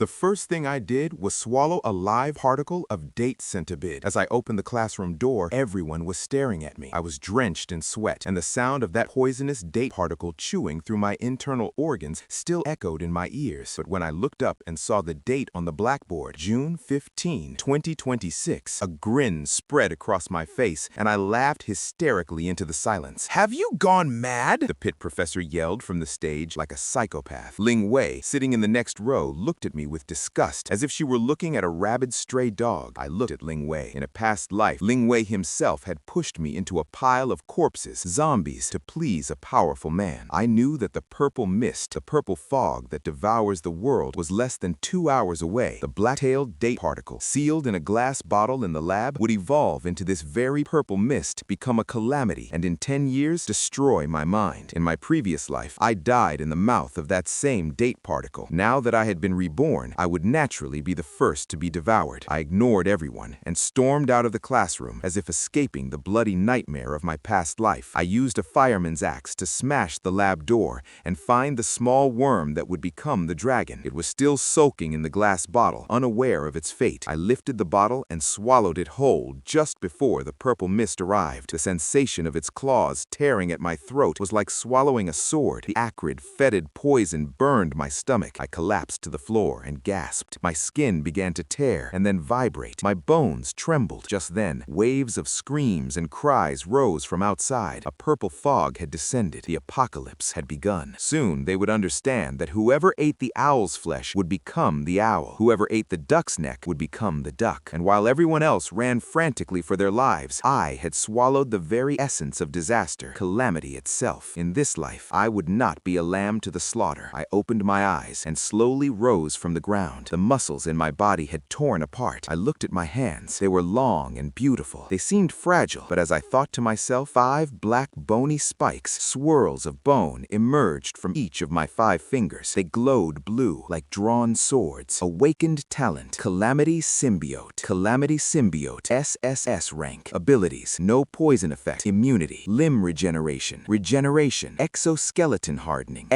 The first thing I did was swallow a live particle of date centipede. As I opened the classroom door, everyone was staring at me. I was drenched in sweat, and the sound of that poisonous date particle chewing through my internal organs still echoed in my ears. But when I looked up and saw the date on the blackboard, June 15, 2026, a grin spread across my face, and I laughed hysterically into the silence. "Have you gone mad?" the pit professor yelled from the stage like a psychopath. Ling Wei, sitting in the next row, looked at me with disgust, as if she were looking at a rabid stray dog. I looked at Ling Wei. In a past life, Ling Wei himself had pushed me into a pile of corpses, zombies, to please a powerful man. I knew that the purple mist, the purple fog that devours the world, was less than 2 hours away. The black-tailed date particle, sealed in a glass bottle in the lab, would evolve into this very purple mist, become a calamity, and in 10 years, destroy my mind. In my previous life, I died in the mouth of that same date particle. Now that I had been reborn, I would naturally be the first to be devoured. I ignored everyone and stormed out of the classroom as if escaping the bloody nightmare of my past life. I used a fireman's axe to smash the lab door and find the small worm that would become the dragon. It was still sulking in the glass bottle, unaware of its fate. I lifted the bottle and swallowed it whole just before the purple mist arrived. The sensation of its claws tearing at my throat was like swallowing a sword. The acrid, fetid poison burned my stomach. I collapsed to the floor and gasped. My skin began to tear and then vibrate. My bones trembled. Just then, waves of screams and cries rose from outside. A purple fog had descended. The apocalypse had begun. Soon they would understand that whoever ate the owl's flesh would become the owl. Whoever ate the duck's neck would become the duck. And while everyone else ran frantically for their lives, I had swallowed the very essence of disaster, calamity itself. In this life, I would not be a lamb to the slaughter. I opened my eyes and slowly rose from the ground. The muscles in my body had torn apart. I looked at my hands. They were long and beautiful. They seemed fragile, but as I thought to myself, 5 black bony spikes, swirls of bone, emerged from each of my 5 fingers. They glowed blue, like drawn swords. Awakened talent, Calamity Symbiote. Calamity Symbiote, SSS rank. Abilities, no poison effect, immunity, limb regeneration, exoskeleton hardening,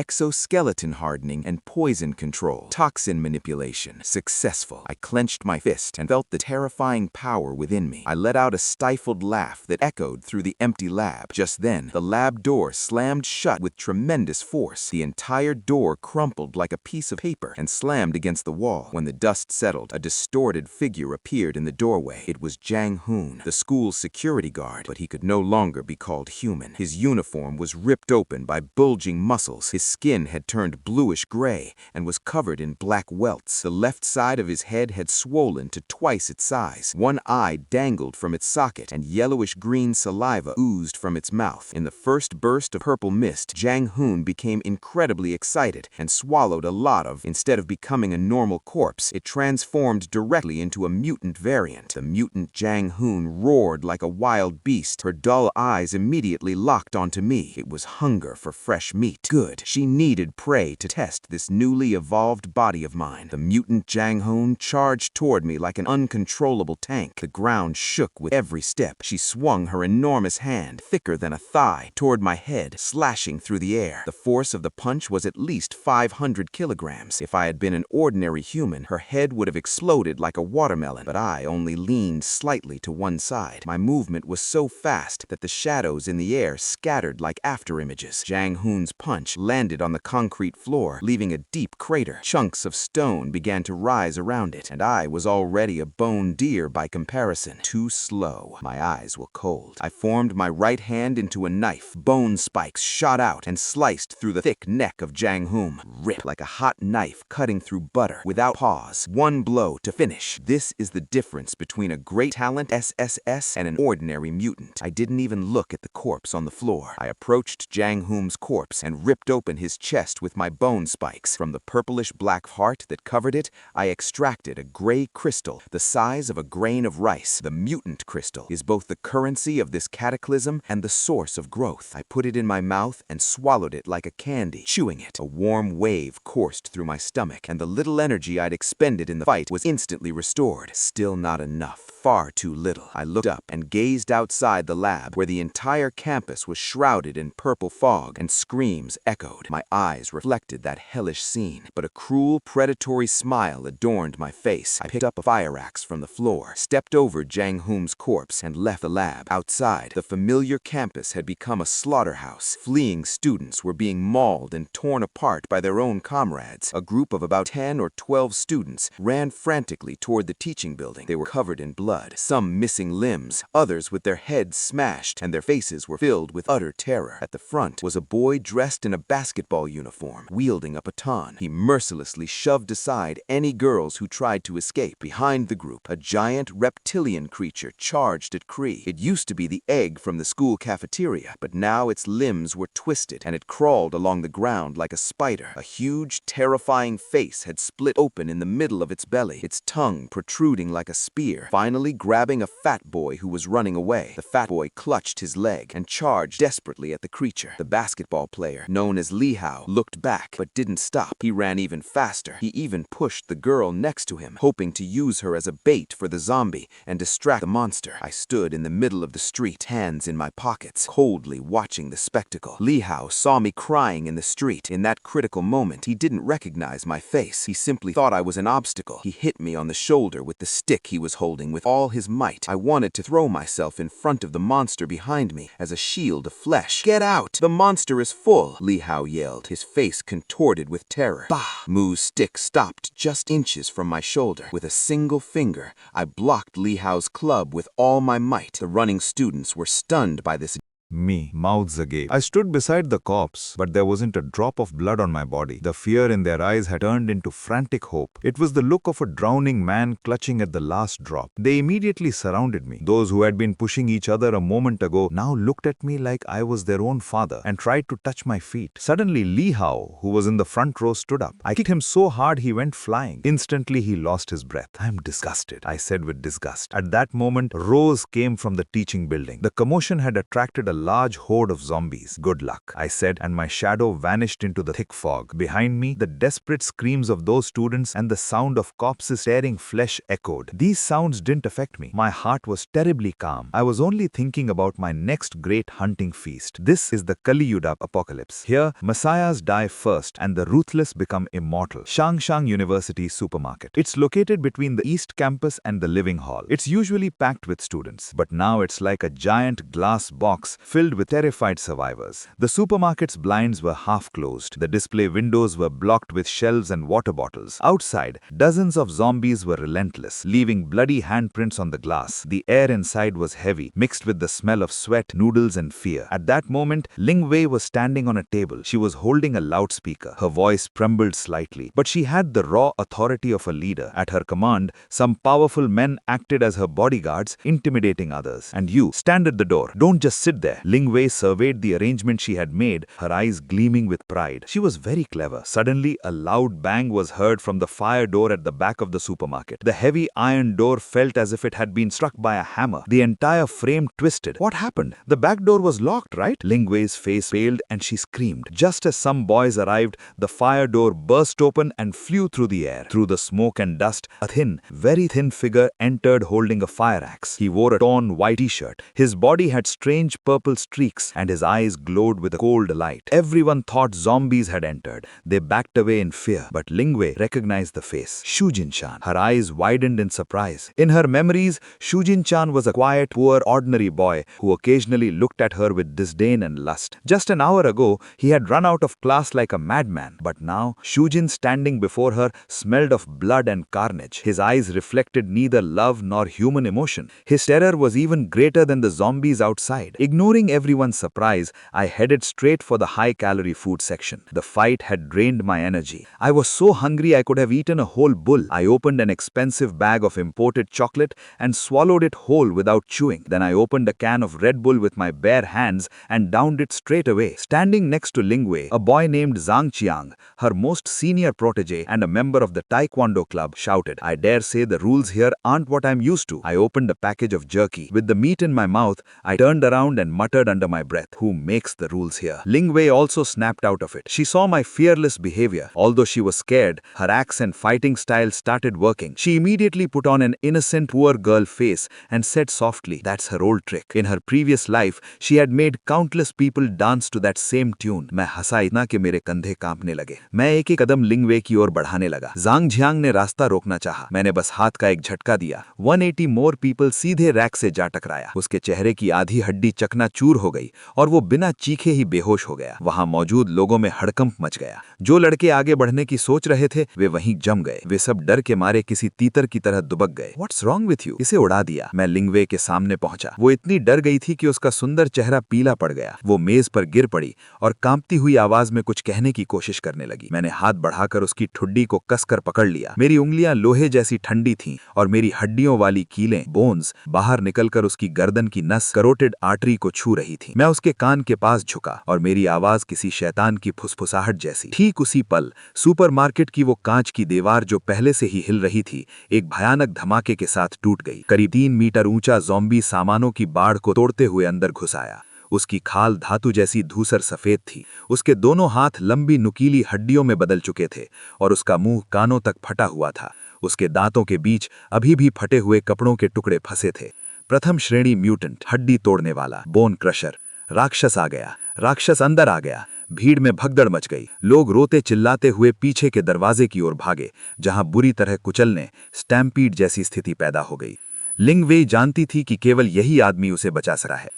and poison control. Toxin manipulation, successful. I clenched my fist and felt the terrifying power within me. I let out a stifled laugh that echoed through the empty lab. Just then, the lab door slammed shut with tremendous force. The entire door crumpled like a piece of paper and slammed against the wall. When the dust settled, a distorted figure appeared in the doorway. It was Jang Hoon, the school's security guard, but he could no longer be called human. His uniform was ripped open by bulging muscles. His skin had turned bluish gray and was covered in black welts. The left side of his head had swollen to twice its size. One eye dangled from its socket, and yellowish-green saliva oozed from its mouth. In the first burst of purple mist, Jang Hoon became incredibly excited and swallowed a lot of. Instead of becoming a normal corpse, it transformed directly into a mutant variant. The mutant Jang Hoon roared like a wild beast. Her dull eyes immediately locked onto me. It was hunger for fresh meat. Good. She needed prey to test this newly evolved body of mine. The mutant Jang Hoon charged toward me like an uncontrollable tank. The ground shook with every step. She swung her enormous hand, thicker than a thigh, toward my head, slashing through the air. The force of the punch was at least 500 kilograms. If I had been an ordinary human, her head would have exploded like a watermelon, but I only leaned slightly to one side. My movement was so fast that the shadows in the air scattered like afterimages. Jang Hoon's punch landed on the concrete floor, leaving a deep crater. Chunks of stone began to rise around it, and I was already a bone deer by comparison. Too slow. My eyes were cold. I formed my right hand into a knife. Bone spikes shot out and sliced through the thick neck of Jang Hoon. Rip, like a hot knife cutting through butter, without pause. One blow to finish. This is the difference between a great talent SSS and an ordinary mutant. I didn't even look at the corpse on the floor. I approached Jang Hoon's corpse and ripped open his chest with my bone spikes. From the purplish-black heart that covered it, I extracted a gray crystal the size of a grain of rice. The mutant crystal is both the currency of this cataclysm and the source of growth. I put it in my mouth and swallowed it like a candy, chewing it. A warm wave coursed through my stomach, and the little energy I'd expended in the fight was instantly restored. Still not enough. Far too little. I looked up and gazed outside the lab, where the entire campus was shrouded in purple fog, and screams echoed. My eyes reflected that hellish scene, but a cruel predatory predatory smile adorned my face. I picked up a fire axe from the floor, stepped over Jang Hoom's corpse, and left the lab. Outside, the familiar campus had become a slaughterhouse. Fleeing students were being mauled and torn apart by their own comrades. A group of about 10 or 12 students ran frantically toward the teaching building. They were covered in blood, some missing limbs, others with their heads smashed, and their faces were filled with utter terror. At the front was a boy dressed in a basketball uniform, wielding a baton. He mercilessly shoved aside any girls who tried to escape. Behind the group, a giant reptilian creature charged at Cree. It used to be the egg from the school cafeteria, but now its limbs were twisted, and it crawled along the ground like a spider. A huge, terrifying face had split open in the middle of its belly, its tongue protruding like a spear, finally grabbing a fat boy who was running away. The fat boy clutched his leg and charged desperately at the creature. The basketball player, known as Li Hao, looked back but didn't stop. He ran even faster. He even pushed the girl next to him, hoping to use her as a bait for the zombie and distract the monster. I stood in the middle of the street, hands in my pockets, coldly watching the spectacle. Li Hao saw me crying in the street. In that critical moment, he didn't recognize my face. He simply thought I was an obstacle. He hit me on the shoulder with the stick he was holding with all his might. I wanted to throw myself in front of the monster behind me as a shield of flesh. "Get out! The monster is full!" Li Hao yelled, his face contorted with terror. Bah! Mu's stick stopped just inches from my shoulder. With a single finger, I blocked Li Hao's club with all my might. The running students were stunned by this. Me, mouths agape. I stood beside the corpse, but there wasn't a drop of blood on my body. The fear in their eyes had turned into frantic hope. It was the look of a drowning man clutching at the last drop. They immediately surrounded me. Those who had been pushing each other a moment ago now looked at me like I was their own father and tried to touch my feet. Suddenly, Li Hao, who was in the front row, stood up. I kicked him so hard he went flying. Instantly, he lost his breath. "I'm disgusted," I said with disgust. At that moment, roars came from the teaching building. The commotion had attracted a large horde of zombies. "Good luck," I said, and my shadow vanished into the thick fog. Behind me, the desperate screams of those students and the sound of corpses tearing flesh echoed. These sounds didn't affect me. My heart was terribly calm. I was only thinking about my next great hunting feast. This is the Kali Yuga apocalypse. Here, messiahs die first and the ruthless become immortal. Shangshan University Supermarket. It's located between the East Campus and the Living Hall. It's usually packed with students, but now it's like a giant glass box filled with terrified survivors. The supermarket's blinds were half closed. The display windows were blocked with shelves and water bottles. Outside, dozens of zombies were relentless, leaving bloody handprints on the glass. The air inside was heavy, mixed with the smell of sweat, noodles, and fear. At that moment, Ling Wei was standing on a table. She was holding a loudspeaker. Her voice trembled slightly, but she had the raw authority of a leader. At her command, some powerful men acted as her bodyguards, intimidating others. "And you, stand at the door. Don't just sit there." Ling Wei surveyed the arrangement she had made, her eyes gleaming with pride. She was very clever. Suddenly, a loud bang was heard from the fire door at the back of the supermarket. The heavy iron door felt as if it had been struck by a hammer. The entire frame twisted. "What happened? The back door was locked, right?" Ling Wei's face paled and she screamed. Just as some boys arrived, the fire door burst open and flew through the air. Through the smoke and dust, a thin, very thin figure entered holding a fire axe. He wore a torn white t-shirt. His body had strange purple streaks and his eyes glowed with a cold light. Everyone thought zombies had entered. They backed away in fear, but Ling Wei recognized the face. Shujin-chan. Her eyes widened in surprise. In her memories, Shujin-chan was a quiet, poor, ordinary boy who occasionally looked at her with disdain and lust. Just an hour ago, he had run out of class like a madman, but now, Shujin standing before her smelled of blood and carnage. His eyes reflected neither love nor human emotion. His terror was even greater than the zombies outside. Ignoring everyone's surprise, I headed straight for the high-calorie food section. The fight had drained my energy. I was so hungry I could have eaten a whole bull. I opened an expensive bag of imported chocolate and swallowed it whole without chewing. Then I opened a can of Red Bull with my bare hands and downed it straight away. Standing next to Ling Wei, a boy named Zhang Qiang, her most senior protege and a member of the Taekwondo club, shouted, "I dare say the rules here aren't what I'm used to." I opened a package of jerky. With the meat in my mouth, I turned around and muttered muttered under my breath, "Who makes the rules here?" Ling Wei also snapped out of it. She saw my fearless behavior. Although she was scared, her axe and fighting style started working. She immediately put on an innocent poor girl face and said softly, "That's her old trick. In her previous life, she had made countless people dance to that same tune." मैं हंसा इतना कि मेरे कंधे कांपने लगे। मैं एक एक कदम लिंग वे की ओर बढ़ाने लगा। जांग झियांग ने रास्ता रोकना चाहा। मैंने बस हाथ का एक झटका दिया। 180 मोर पीपल सीधे रैक से जा टकराया। उसके चेहरे की आधी हड्डी चकनाचूर हो गई और वो बिना चीखे ही बेहोश हो गया। वहां मौजूद लोगों में हड़कंप मच गया। जो लड़के आगे बढ़ने की सोच रहे थे वे वहीं जम गए। वे सब डर के मारे किसी तीतर की तरह दुबक गए। "What's wrong with you?" इसे उड़ा दिया। मैं लिंगवे के सामने पहुंचा। वो इतनी डर गई थी कि उसका सुंदर चेहरा पीला पड़ गया। वो मेज पर गिर पड़ी और कांपती हुई आवाज में कुछ कहने की कोशिश करने लगी। मैंने हाथ बढ़ाकर उसकी ठुड्डी को कसकर पकड़ लिया। मेरी उंगलियां लोहे जैसी ठंडी थीं और मेरी हड्डियों वाली कीलें बोन्स बाहर निकलकर उसकी गर्दन की नस करोटिड आर्टरी को छू रही थी। मैं उसके कान के पास झुका और मेरी आवाज किसी शैतान की फुसफुसाहट जैसी। ठीक उसी पल सुपरमार्केट की वो कांच की दीवार जो पहले से ही हिल रही थी एक भयानक धमाके के साथ टूट गई। करीब 3 मीटर ऊंचा ज़ॉम्बी सामानों की बाढ़ को तोड़ते हुए अंदर घुस आया। उसकी खाल धातु जैसी धूसर सफेद थी। उसके दोनों हाथ लंबी नुकीली हड्डियों में बदल चुके थे और उसका मुंह कानों तक फटा हुआ था। उसके दांतों के बीच अभी भी फटे हुए कपड़ों के टुकड़े फंसे थे। प्रथम श्रेणी म्यूटेंट, हड्डी तोड़ने वाला, बोन क्रशर। राक्षस आ गया। राक्षस अंदर आ गया। भीड़ में भगदड़ मच गई। लोग रोते चिल्लाते हुए पीछे के दरवाजे की ओर भागे, जहां बुरी तरह कुचलने, स्टैम्पीड जैसी स्थिति पैदा हो गई। लिंग वेई जानती थी कि केवल यही आदमी उसे बचा सका है।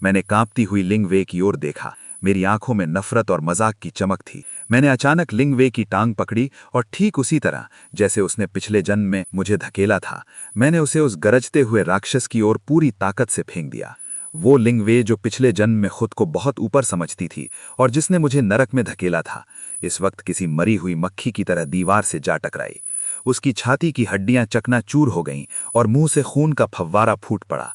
मैंने कांपती हुई लिंग वे की ओर देखा। मेरी आंखों में नफरत और मजाक की चमक थी। मैंने अचानक लिंग वे की टांग पकड़ी और ठीक उसी तरह जैसे उसने पिछले जन्म में मुझे धकेला था, मैंने उसे उस गरजते हुए राक्षस की ओर पूरी ताकत से फेंक दिया। वो लिंग वे जो पिछले जन्म में खुद को बहुत ऊपर समझती थी और जिसने मुझे नरक में धकेला था, इस वक्त किसी मरी हुई मक्खी की तरह दीवार से जा टकराई। उसकी छाती की हड्डियां चकनाचूर हो गईं और मुंह से खून का फव्वारा फूट पड़ा।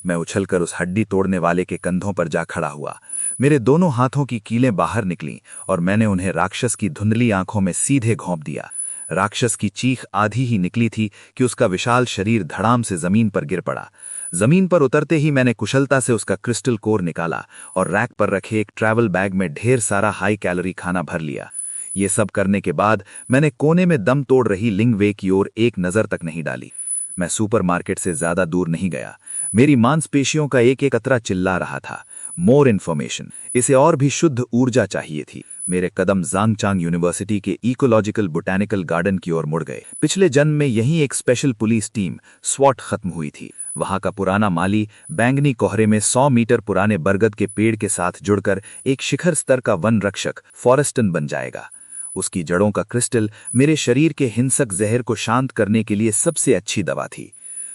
मैं उछलकर उस हड्डी तोड़ने वाले के कंधों पर जा खड़ा हुआ। मेरे दोनों हाथों की कीलें बाहर निकलीं और मैंने उन्हें राक्षस की धुंधली आंखों में सीधे घोंप दिया। राक्षस की चीख आधी ही निकली थी कि उसका विशाल शरीर धड़ाम से जमीन पर गिर पड़ा। जमीन पर उतरते ही मैंने कुशलता से उसका क्रिस्टल कोर निकाला और रैक पर रखे एक ट्रैवल बैग में ढेर सारा हाई कैलोरी खाना भर लिया। ये सब करने के बाद मैंने कोने में दम तोड़ रही लिंग वे की ओर एक नजर तक नहीं डाली। मैं सुपरमार्केट से ज्यादा दूर नहीं गया। मेरी मांसपेशियों का एक एक कतरा चिल्ला रहा था, मोर इन्फॉर्मेशन। इसे और भी शुद्ध ऊर्जा चाहिए थी। मेरे कदम जांगचांग यूनिवर्सिटी के इकोलॉजिकल बोटैनिकल गार्डन की ओर मुड़ गए। पिछले जन्म में यहीं एक स्पेशल पुलिस टीम स्वॉट खत्म हुई थी। वहां का पुराना माली बैंगनी कोहरे में 100 मीटर पुराने बरगद के पेड़ के साथ जुड़कर एक शिखर स्तर का वन रक्षक फॉरेस्टन बन जाएगा। उसकी जड़ों का क्रिस्टल मेरे शरीर के हिंसक जहर को शांत करने के लिए सबसे अच्छी दवा थी।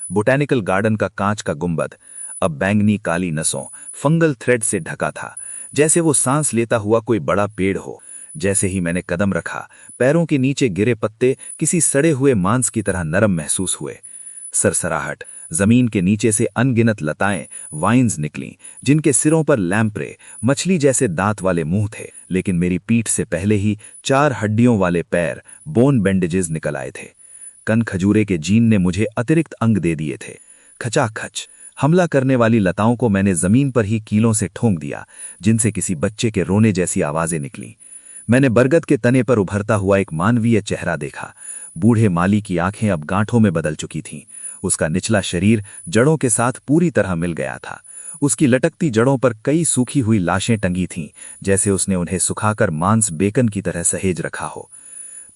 बोटैनिकल गार्डन का कांच का गुंबद अब बैंगनी काली नसों, फंगल थ्रेड से ढका था, जैसे वो सांस लेता हुआ कोई बड़ा पेड़ हो। जैसे ही मैंने कदम रखा, पैरों के नीचे गिरे पत्ते किसी सड़े हुए मांस की तरह नरम महसूस हुए। सरसराहट, जमीन के नीचे से अनगिनत लताएं, वाइन्स निकलीं, जिनके सिरों पर लैंप्रे, मछली जैसे दांत वाले मुंह थे। लेकिन मेरी पीठ से पहले ही 4 हड्डियों वाले पैर, बोन बैंडेजेस निकल आए थे। कन खजूरे के जीन ने मुझे अतिरिक्त अंग दे दिए थे। खचाखच हमला करने वाली लताओं को मैंने जमीन पर ही कीलों से ठोंक दिया, जिनसे किसी बच्चे के रोने जैसी आवाजें निकलीं। मैंने बरगद के तने पर उभरता हुआ एक मानवीय चेहरा देखा। बूढ़े माली की आंखें अब गांठों में बदल चुकी थीं। उसका निचला शरीर जड़ों के साथ पूरी तरह मिल गया था। उसकी लटकती जड़ों पर कई सूखी हुई लाशें टंगी थीं, जैसे उसने उन्हें सुखाकर मांस बेकन की तरह सहेज रखा हो।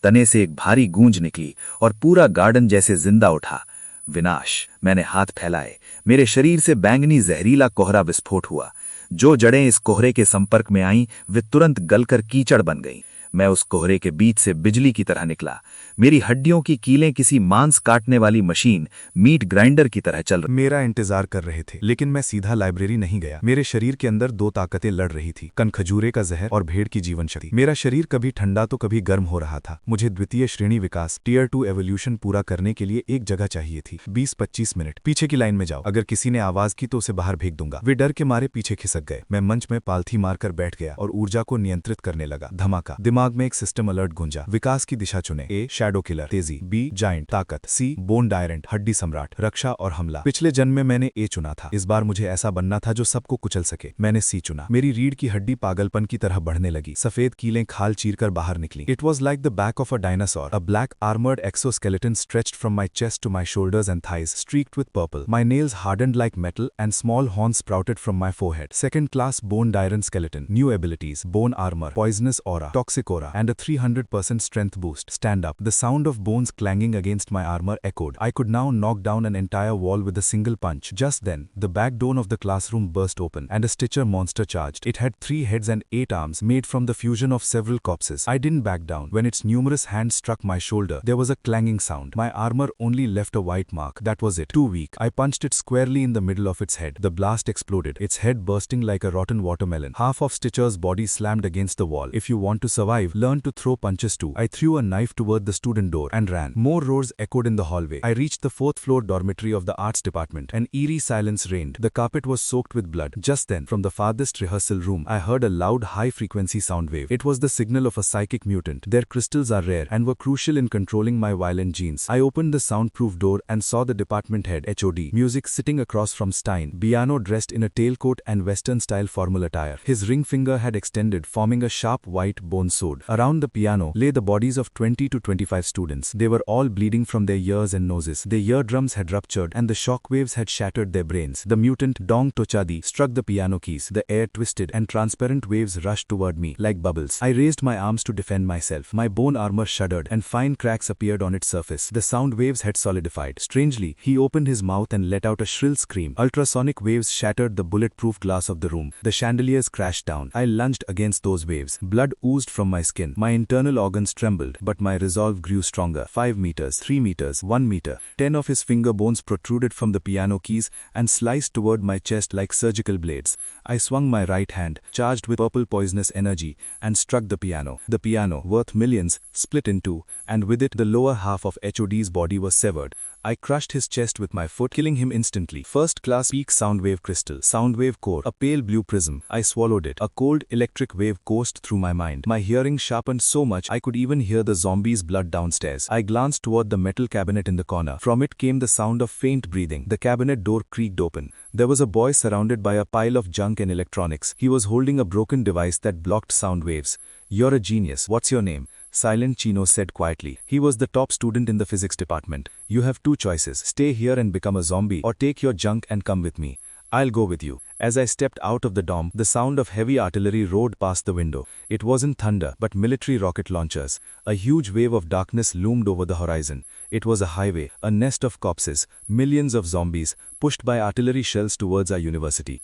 तने से एक भारी गूंज निकली और पूरा गार्डन जैसे जिंदा उठा। विनाश। मैंने हाथ फैलाए। मेरे शरीर से बैंगनी जहरीला कोहरा विस्फोट हुआ। जो जड़ें इस कोहरे के संपर्क में आईं, वे तुरंत गलकर कीचड़ बन गईं। मैं उस कोहरे के बीच से बिजली की तरह निकला। मेरी हड्डियों की कीलें किसी मांस काटने वाली मशीन, मीट ग्राइंडर की तरह चल रही। मेरा इंतजार कर रहे थे, लेकिन मैं सीधा लाइब्रेरी नहीं गया। मेरे शरीर के अंदर 2 ताकतें लड़ रही थी, कनखजूरे का जहर और भेड़ की जीवन शक्ति। मेरा शरीर कभी ठंडा तो कभी गर्म हो रहा था। मुझे द्वितीय श्रेणी विकास टियर 2 एवोल्यूशन पूरा करने के लिए एक जगह चाहिए थी। 20-25 मिनट पीछे की लाइन में जाओ। अगर किसी ने आवाज की तो उसे बाहर फेंक दूंगा। वे डर के मारे पीछे खिसक गए। मैं मंच में पालथी मारकर बैठ गया और ऊर्जा को नियंत्रित करने लगा। धमाका। दिमाग दिमाग में एक सिस्टम अलर्ट गूंजा। विकास की दिशा चुने। ए शैडो किलर तेजी, बी जायंट ताकत, सी बोन डायरेंट हड्डी सम्राट रक्षा और हमला। पिछले जन्म में मैंने ए चुना था। इस बार मुझे ऐसा बनना था जो सबको कुचल सके। मैंने सी चुना। मेरी रीढ़ की हड्डी पागलपन की तरह बढ़ने लगी। सफेद कीलें खाल चीरकर बाहर निकली। It was like the back of a dinosaur, a black armoured exoskeleton stretched from my chest to my shoulders and thighs, streaked with purple. My nails hardened like metal and small horns sprouted from my forehead. Second class bone Dyran skeleton. New abilities: bone armor, poisonous aura, toxic aura, and a 300% strength boost. Stand up. The sound of bones clanging against my armor echoed. I could now knock down an entire wall with a single punch. Just then, the back door of the classroom burst open, and a Stitcher monster charged. It had 3 heads and 8 arms, made from the fusion of several corpses. I didn't back down. When its numerous hands struck my shoulder, there was a clanging sound. My armor only left a white mark. That was it. Too weak. I punched it squarely in the middle of its head. The blast exploded, its head bursting like a rotten watermelon. Half of Stitcher's body slammed against the wall. If you want to survive, learn to throw punches too. I threw a knife toward the student door and ran. More roars echoed in the hallway. I reached the 4th floor dormitory of the arts department. An eerie silence reigned. The carpet was soaked with blood. Just then, from the farthest rehearsal room, I heard a loud high-frequency sound wave. It was the signal of a psychic mutant. Their crystals are rare and were crucial in controlling my violent genes. I opened the soundproof door and saw the department head, HOD, music, sitting across from Stein, piano dressed in a tailcoat and western-style formal attire. His ring finger had extended, forming a sharp white bone sword. Around the piano lay the bodies of 20 to 25 students. They were all bleeding from their ears and noses. Their eardrums had ruptured and the shockwaves had shattered their brains. The mutant, Dong Tochadi, struck the piano keys. The air twisted and transparent waves rushed toward me like bubbles. I raised my arms to defend myself. My bone armor shuddered and fine cracks appeared on its surface. The sound waves had solidified. Strangely, he opened his mouth and let out a shrill scream. Ultrasonic waves shattered the bulletproof glass of the room. The chandeliers crashed down. I lunged against those waves. Blood oozed from my skin. My internal organs trembled, but my resolve grew stronger. 5 meters, 3 meters, 1 meter. 10 of his finger bones protruded from the piano keys and sliced toward my chest like surgical blades. I swung my right hand, charged with purple poisonous energy, and struck the piano. The piano, worth millions, split in two, and with it the lower half of HOD's body was severed. I crushed his chest with my foot, killing him instantly. First class peak soundwave crystal, soundwave core, a pale blue prism. I swallowed it. A cold electric wave coursed through my mind. My hearing sharpened so much I could even hear the zombie's blood downstairs. I glanced toward the metal cabinet in the corner. From it came the sound of faint breathing. The cabinet door creaked open. There was a boy surrounded by a pile of junk and electronics. He was holding a broken device that blocked sound waves. "You're a genius. What's your name?" Silent Chino said quietly. He was the top student in the physics department. "You have 2 choices. Stay here and become a zombie, or take your junk and come with me. I'll go with you." As I stepped out of the dorm, the sound of heavy artillery roared past the window. It wasn't thunder, but military rocket launchers. A huge wave of darkness loomed over the horizon. It was a highway, a nest of corpses, millions of zombies, pushed by artillery shells towards our university.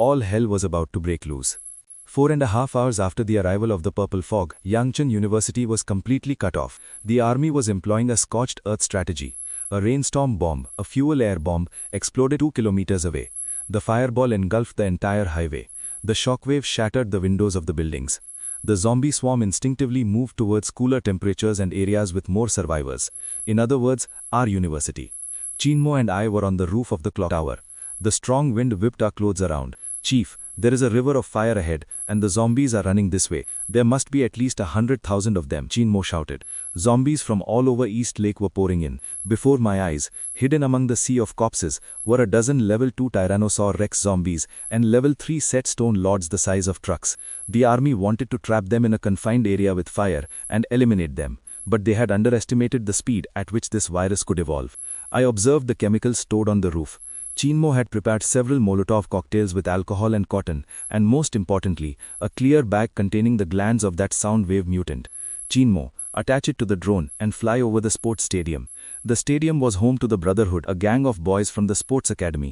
All hell was about to break loose. 4.5 hours after the arrival of the purple fog, Yangcheng University was completely cut off. The army was employing a scorched earth strategy. A rainstorm bomb, a fuel air bomb, exploded 2 kilometers away. The fireball engulfed the entire highway. The shockwave shattered the windows of the buildings. The zombie swarm instinctively moved towards cooler temperatures and areas with more survivors. In other words, our university. Chinmo and I were on the roof of the clock tower. The strong wind whipped our clothes around. "Chief, there is a river of fire ahead, and the zombies are running this way. There must be at least 100,000 of them," Chinmo shouted. Zombies from all over East Lake were pouring in. Before my eyes, hidden among the sea of corpses, were a dozen level 2 Tyrannosaur Rex zombies and level 3 set stone lords the size of trucks. The army wanted to trap them in a confined area with fire and eliminate them. But they had underestimated the speed at which this virus could evolve. I observed the chemicals stored on the roof. Chinmo had prepared several Molotov cocktails with alcohol and cotton, and most importantly, a clear bag containing the glands of that sound wave mutant. "Chinmo, attach it to the drone and fly over the sports stadium." The stadium was home to the Brotherhood, a gang of boys from the sports academy.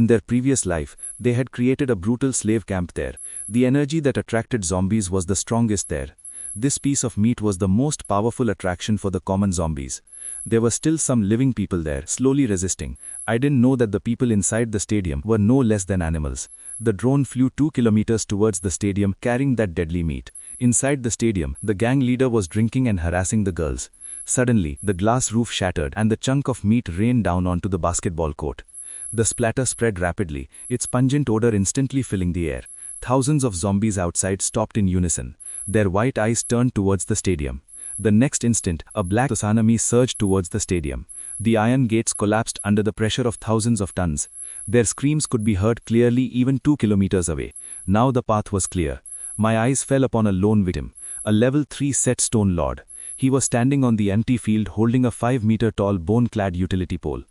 In their previous life, they had created a brutal slave camp there. The energy that attracted zombies was the strongest there. This piece of meat was the most powerful attraction for the common zombies. There were still some living people there, slowly resisting. I didn't know that the people inside the stadium were no less than animals. The drone flew 2 kilometers towards the stadium, carrying that deadly meat. Inside the stadium, the gang leader was drinking and harassing the girls. Suddenly, the glass roof shattered and the chunk of meat rained down onto the basketball court. The splatter spread rapidly, its pungent odor instantly filling the air. Thousands of zombies outside stopped in unison. Their white eyes turned towards the stadium. The next instant, a black tsunami surged towards the stadium. The iron gates collapsed under the pressure of thousands of tons. Their screams could be heard clearly even 2 kilometers away. Now the path was clear. My eyes fell upon a lone victim, a level 3 set stone lord. He was standing on the empty field holding a 5-meter-tall bone-clad utility pole.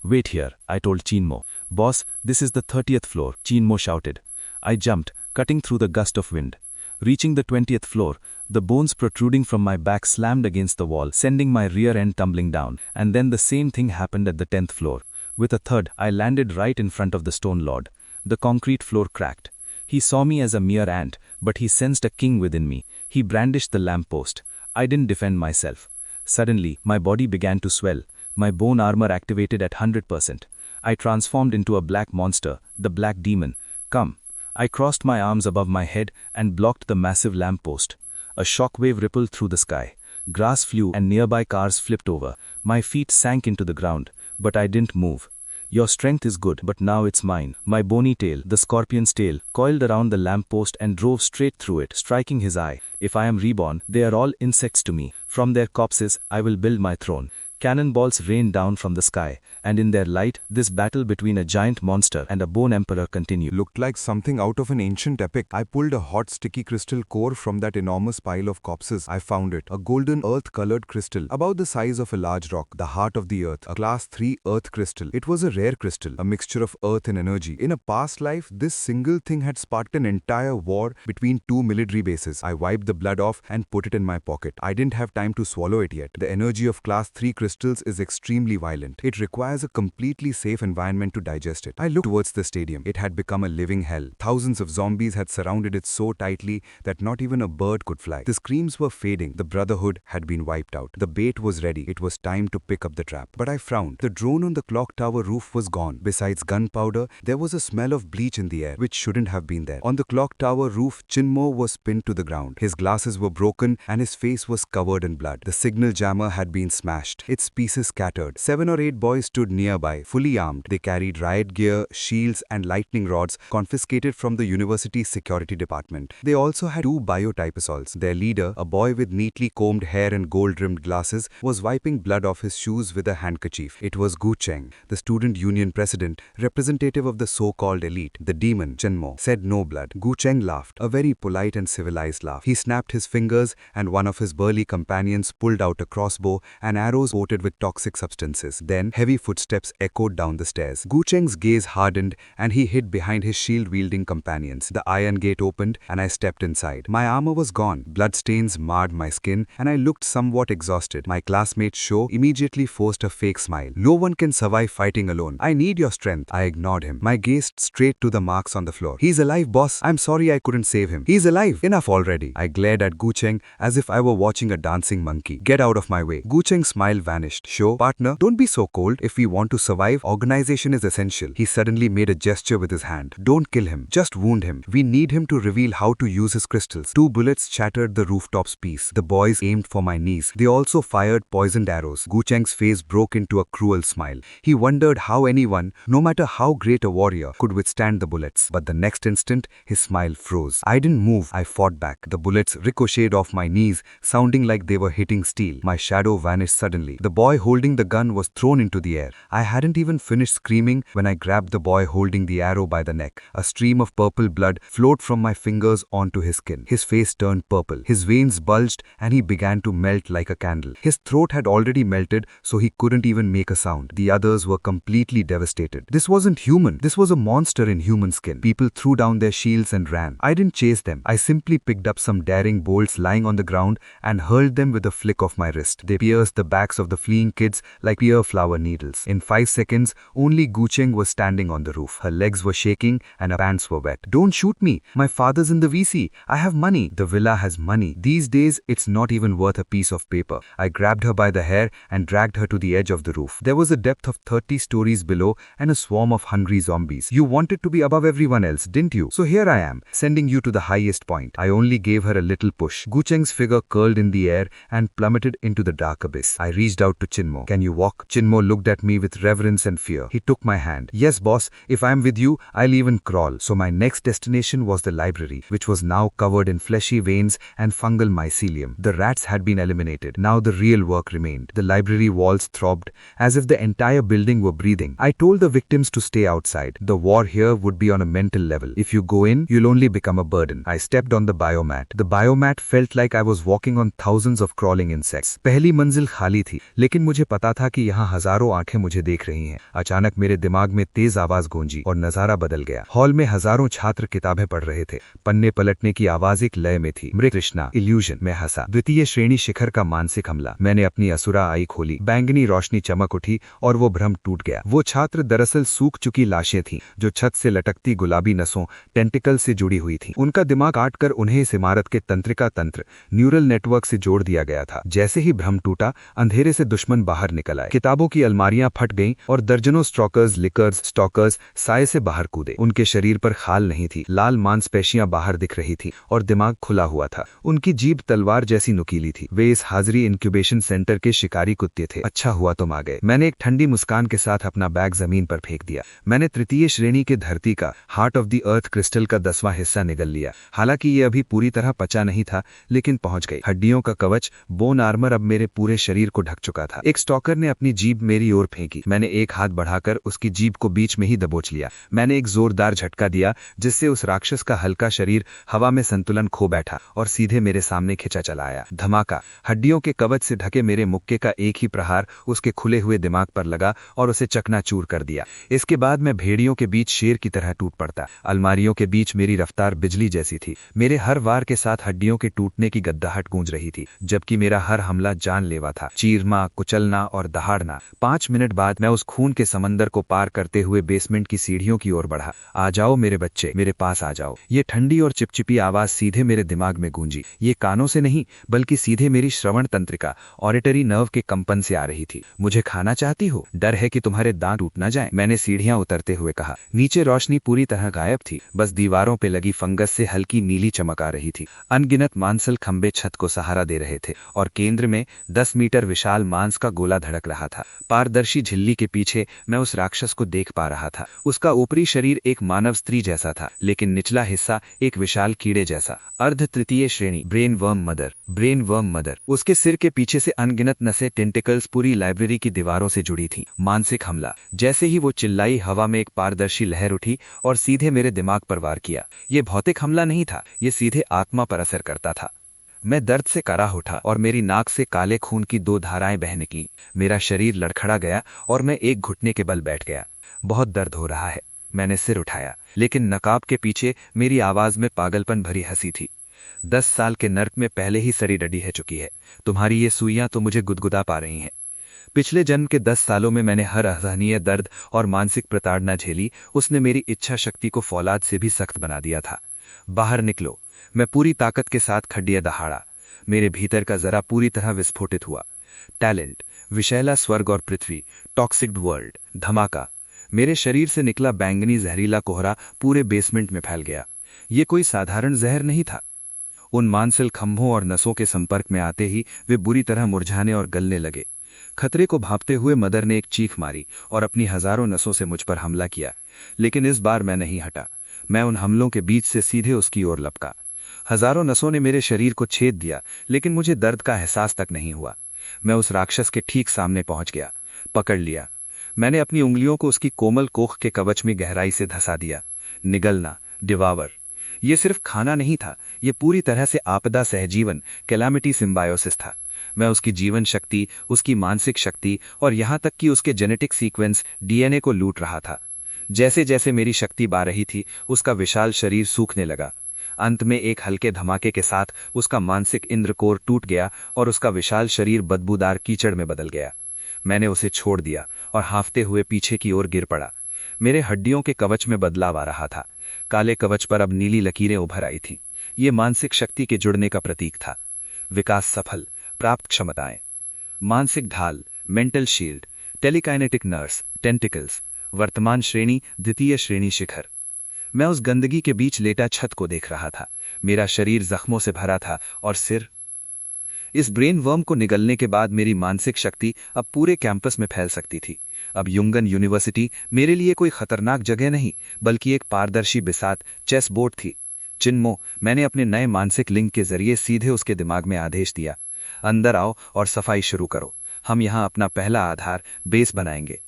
"Wait here," I told Chinmo. "Boss, this is the 30th floor," Chinmo shouted. I jumped, cutting through the gust of wind. Reaching the 20th floor, the bones protruding from my back slammed against the wall, sending my rear end tumbling down. And then the same thing happened at the 10th floor. With a thud, I landed right in front of the stone lord. The concrete floor cracked. He saw me as a mere ant, but he sensed a king within me. He brandished the lamppost. I didn't defend myself. Suddenly, my body began to swell. My bone armor activated at 100%. I transformed into a black monster, the Black Demon. "Come." I crossed my arms above my head and blocked the massive lamppost. A shockwave rippled through the sky. Grass flew and nearby cars flipped over. My feet sank into the ground, but I didn't move. "Your strength is good, but now it's mine." My bony tail, the scorpion's tail, coiled around the lamppost and drove straight through it, striking his eye. "If I am reborn, they are all insects to me. From their corpses, I will build my throne." Cannonballs rained down from the sky, and in their light, this battle between a giant monster and a bone emperor continued. Looked like something out of an ancient epic. I pulled a hot sticky crystal core from that enormous pile of corpses. I found it, a golden earth-colored crystal, about the size of a large rock, the heart of the earth, a class 3 earth crystal. It was a rare crystal, a mixture of earth and energy. In a past life, this single thing had sparked an entire war between 2 military bases. I wiped the blood off and put it in my pocket. I didn't have time to swallow it yet. The energy of class 3 crystals is extremely violent. It requires a completely safe environment to digest it. I looked towards the stadium. It had become a living hell. Thousands of zombies had surrounded it so tightly that not even a bird could fly. The screams were fading. The Brotherhood had been wiped out. The bait was ready. It was time to pick up the trap. But I frowned. The drone on the clock tower roof was gone. Besides gunpowder, there was a smell of bleach in the air, which shouldn't have been there. On the clock tower roof, Chinmo was pinned to the ground. His glasses were broken and his face was covered in blood. The signal jammer had been smashed. Its pieces scattered. 7 or 8 boys stood nearby, fully armed. They carried riot gear, shields, and lightning rods confiscated from the university's security department. They also had 2 biotype assaults. Their leader, a boy with neatly combed hair and gold-rimmed glasses, was wiping blood off his shoes with a handkerchief. It was Gu Cheng, the student union president, representative of the so-called elite. The demon, Chenmo, said no blood. Gu Cheng laughed, a very polite and civilized laugh. He snapped his fingers and one of his burly companions pulled out a crossbow and arrows coated with toxic substances. Then, heavy footsteps echoed down the stairs. Gu Cheng's gaze hardened and he hid behind his shield-wielding companions. The iron gate opened and I stepped inside. My armor was gone. Bloodstains marred my skin and I looked somewhat exhausted. My classmate Sho immediately forced a fake smile. "No one can survive fighting alone. I need your strength." I ignored him. My gaze straight to the marks on the floor. "He's alive, boss. I'm sorry I couldn't save him. He's alive. Enough already." I glared at Gu Cheng as if I were watching a dancing monkey. "Get out of my way." Gu Cheng's smile vanished. "Sho, partner, don't be so cold. If we want to survive, organization is essential." He suddenly made a gesture with his hand. "Don't kill him. Just wound him. We need him to reveal how to use his crystals." 2 bullets shattered the rooftop's piece. The boys aimed for my knees. They also fired poisoned arrows. Gu Cheng's face broke into a cruel smile. He wondered how anyone, no matter how great a warrior, could withstand the bullets. But the next instant, his smile froze. I didn't move. I fought back. The bullets ricocheted off my knees, sounding like they were hitting steel. My shadow vanished suddenly. The boy holding the gun was thrown into the air. I hadn't even finished screaming when I grabbed the boy holding the arrow by the neck. A stream of purple blood flowed from my fingers onto his skin. His face turned purple. His veins bulged and he began to melt like a candle. His throat had already melted, so he couldn't even make a sound. The others were completely devastated. This wasn't human. This was a monster in human skin. People threw down their shields and ran. I didn't chase them. I simply picked up some daring bolts lying on the ground and hurled them with a flick of my wrist. They pierced the backs of the fleeing kids like pear flower needles. In 5 seconds, only Gu Cheng was standing on the roof. Her legs were shaking and her pants were wet. "Don't shoot me. My father's in the VC. I have money." The villa has money. These days, it's not even worth a piece of paper. I grabbed her by the hair and dragged her to the edge of the roof. There was a depth of 30 stories below and a swarm of hungry zombies. "You wanted to be above everyone else, didn't you? So here I am, sending you to the highest point." I only gave her a little push. Gu Cheng's figure curled in the air and plummeted into the dark abyss. I reached reached out to Chinmo. Can you walk? Chinmo looked at me with reverence and fear. He took my hand. Yes, boss. If I'm with you, I'll even crawl. So my next destination was the library, which was now covered in fleshy veins and fungal mycelium. The rats had been eliminated. Now the real work remained. The library walls throbbed, as if the entire building were breathing. I told the victims to stay outside. The war here would be on a mental level. If you go in, you'll only become a burden. I stepped on the biomat. The biomat felt like I was walking on thousands of crawling insects. पहली मंजिल खाली थी, लेकिन मुझे पता था कि यहाँ हजारों आंखें मुझे देख रही हैं। अचानक मेरे दिमाग में तेज आवाज गूंजी और नजारा बदल गया। हॉल में हजारों छात्र किताबें पढ़ रहे थे। पन्ने पलटने की आवाज एक लय में थी। मृग तृष्णा, इल्यूजन। मैं हंसा। द्वितीय श्रेणी शिखर का मानसिक हमला। मैंने अपनी असुरा आई खोली। बैंगनी रोशनी चमक उठी और वो भ्रम टूट गया। वो छात्र दरअसल सूख चुकी लाशें थीं, जो छत से लटकती गुलाबी नसों, टेंटिकल से जुड़ी हुई थीं। उनका दिमाग काटकर उन्हें इस इमारत के तंत्रिका तंत्र, न्यूरल नेटवर्क से जोड़ दिया गया था। जैसे ही भ्रम टूटा, अंधेरे से दुश्मन बाहर निकल आए। किताबों की अलमारियां फट गईं और दर्जनों स्टॉकर्स साए से बाहर कूदे। उनके शरीर पर खाल नहीं थी, लाल मांसपेशियां बाहर दिख रही थी और दिमाग खुला हुआ था। उनकी जीभ तलवार जैसी नुकीली थी। वे इस हाजिरी इंक्यूबेशन सेंटर के शिकारी कुत्ते थे। अच्छा हुआ तुम आ गए। मैंने एक ठंडी मुस्कान के साथ अपना बैग जमीन पर फेंक दिया। मैंने तृतीय श्रेणी के धरती का, heart of the earth crystal का 10वां हिस्सा निगल लिया। हालांकि ये अभी पूरी तरह पचा नहीं था, लेकिन पहुंच गई। हड्डियों का कवच, बोन आर्मर अब मेरे पूरे शरीर को ढक चुका था। एक स्टॉकर ने अपनी जीभ मेरी ओर फेंकी। मैंने एक हाथ बढ़ाकर उसकी जीभ को बीच में ही दबोच लिया। मैंने एक जोरदार झटका दिया, जिससे उस राक्षस का हल्का शरीर हवा में संतुलन खो बैठा और सीधे मेरे सामने खिंचा चला आया। धमाका। हड्डियों के कवच से ढके मेरे मुक्के का एक ही प्रहार उसके खुले हुए दिमाग पर लगा और उसे चकनाचूर कर दिया। इसके बाद मैं भेड़ियों के बीच शेर की तरह टूट पड़ता। अलमारियों के बीच मेरी रफ्तार बिजली जैसी थी। मेरे हर वार के साथ हड्डियों के टूटने की गद्दाहट गूंज रही थी, जबकि मेरा हर हमला जानलेवा था। चीरना, कुचलना और दहाड़ना। 5 मिनट बाद मैं उस खून के समंदर को पार करते हुए बेसमेंट की सीढ़ियों की ओर बढ़ा। आ जाओ मेरे बच्चे, मेरे पास आ जाओ। ये ठंडी और चिपचिपी आवाज सीधे मेरे दिमाग में गूंजी। ये कानों से नहीं, बल्कि सीधे मेरी श्रवण तंत्रिका, ऑडिटरी नर्व के कंपन से आ रही थी। मुझे खाना चाहती हो? डर है कि तुम्हारे दांत टूट ना जाए? मैंने सीढ़ियां उतरते हुए कहा। नीचे रोशनी पूरी तरह गायब थी। बस दीवारों पे लगी फंगस से हल्की नीली चमक आ रही थी। अनगिनत मांसल खंबे छत को सहारा दे रहे थे और केंद्र में 10 मीटर विशाल मांस का गोला धड़क रहा था। पारदर्शी झिल्ली के पीछे मैं उस राक्षस को देख पा रहा था। उसका ऊपरी शरीर एक मानव स्त्री जैसा था, लेकिन निचला हिस्सा एक विशाल कीड़े जैसा। अर्ध तृतीय श्रेणी, ब्रेन वर्म मदर। उसके सिर के पीछे से अनगिनत नसें, टेंटिकल्स पूरी लाइब्रेरी की दीवारों से जुड़ी थी। मानसिक हमला। जैसे ही वो चिल्लाई, हवा में एक पारदर्शी लहर उठी और सीधे मेरे दिमाग पर वार किया। ये भौतिक हमला नहीं था, ये सीधे आत्मा पर असर करता था। मैं दर्द से कराह उठा और मेरी नाक से काले खून की 2 धाराएं बहने की। मेरा शरीर लड़खड़ा गया और मैं एक घुटने के बल बैठ गया। बहुत दर्द हो रहा है। मैंने सिर उठाया, लेकिन नकाब के पीछे मेरी आवाज में पागलपन भरी हंसी थी। 10 साल के नर्क में पहले ही सरी डडी है चुकी है। तुम्हारी ये सुइयां तो मुझे गुदगुदा पा रही हैं। पिछले जन्म के 10 सालों में मैंने हर असहनीय दर्द और मानसिक प्रताड़ना झेली। उसने मेरी इच्छा शक्ति को फौलाद से भी सख्त बना दिया था। बाहर निकलो। मैं पूरी ताकत के साथ खड्डियां दहाड़ा। मेरे भीतर का जरा पूरी तरह विस्फोटित हुआ। टैलेंट, विशैला स्वर्ग और पृथ्वी, टॉक्सिक वर्ल्ड। धमाका। मेरे शरीर से निकला बैंगनी जहरीला कोहरा पूरे बेसमेंट में फैल गया। ये कोई साधारण जहर नहीं था। उन मांसल खंभों और नसों के संपर्क में आते ही वे बुरी तरह मुरझाने और गलने लगे। खतरे को भांपते हुए मदर ने एक चीख मारी और अपनी हजारों नसों से मुझ पर हमला किया। लेकिन इस बार मैं नहीं हटा। मैं उन हमलों के बीच से सीधे उसकी ओर लपका। हजारों नसों ने मेरे शरीर को छेद दिया, लेकिन मुझे दर्द का एहसास तक नहीं हुआ। मैं उस राक्षस के ठीक सामने पहुंच गया, पकड़ लिया। मैंने अपनी उंगलियों को उसकी कोमल कोख के कवच में गहराई से धंसा दिया। निगलना, डिवावर। ये सिर्फ खाना नहीं था, ये पूरी तरह से आपदा सहजीवन, कैलामिटी सिम्बायोसिस था। मैं उसकी जीवन शक्ति, उसकी मानसिक शक्ति और यहां तक कि उसके जेनेटिक सीक्वेंस, डीएनए को लूट रहा था। जैसे जैसे मेरी शक्ति बढ़ रही थी, उसका विशाल शरीर सूखने लगा। अंत में एक हल्के धमाके के साथ उसका मानसिक इंद्रकोर टूट गया और उसका विशाल शरीर बदबूदार कीचड़ में बदल गया। मैंने उसे छोड़ दिया और हांफते हुए पीछे की ओर गिर पड़ा। मेरे हड्डियों के कवच में बदलाव आ रहा था। काले कवच पर अब नीली लकीरें उभर आई थीं। ये मानसिक शक्ति के जुड़ने का प्रतीक था। विकास सफल, प्राप्त क्षमताएं। मानसिक ढाल, मेंटल शील्ड, टेलीकाइनेटिक नर्व्स, टेंटिकल्स। वर्तमान श्रेणी, द्वितीय श्रेणी शिखर। मैं उस गंदगी के बीच लेटा छत को देख रहा था। मेरा शरीर जख्मों से भरा था और सिर। इस ब्रेन वर्म को निगलने के बाद मेरी मानसिक शक्ति अब पूरे कैंपस में फैल सकती थी। अब युंगन यूनिवर्सिटी मेरे लिए कोई खतरनाक जगह नहीं, बल्कि एक पारदर्शी बिसात चेस बोर्ड थी। चिन्मो, मैंने अपने नए मानसिक लिंक के जरिए सीधे उसके दिमाग में आदेश दिया, अंदर आओ और सफाई शुरू करो। हम यहाँ अपना पहला आधार बेस बनाएंगे।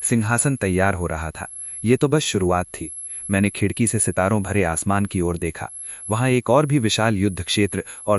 सिंहासन तैयार हो रहा था। ये तो बस शुरुआत थी। मैंने खिड़की से सितारों भरे आसमान की ओर देखा। वहां एक और भी विशाल युद्ध क्षेत्र और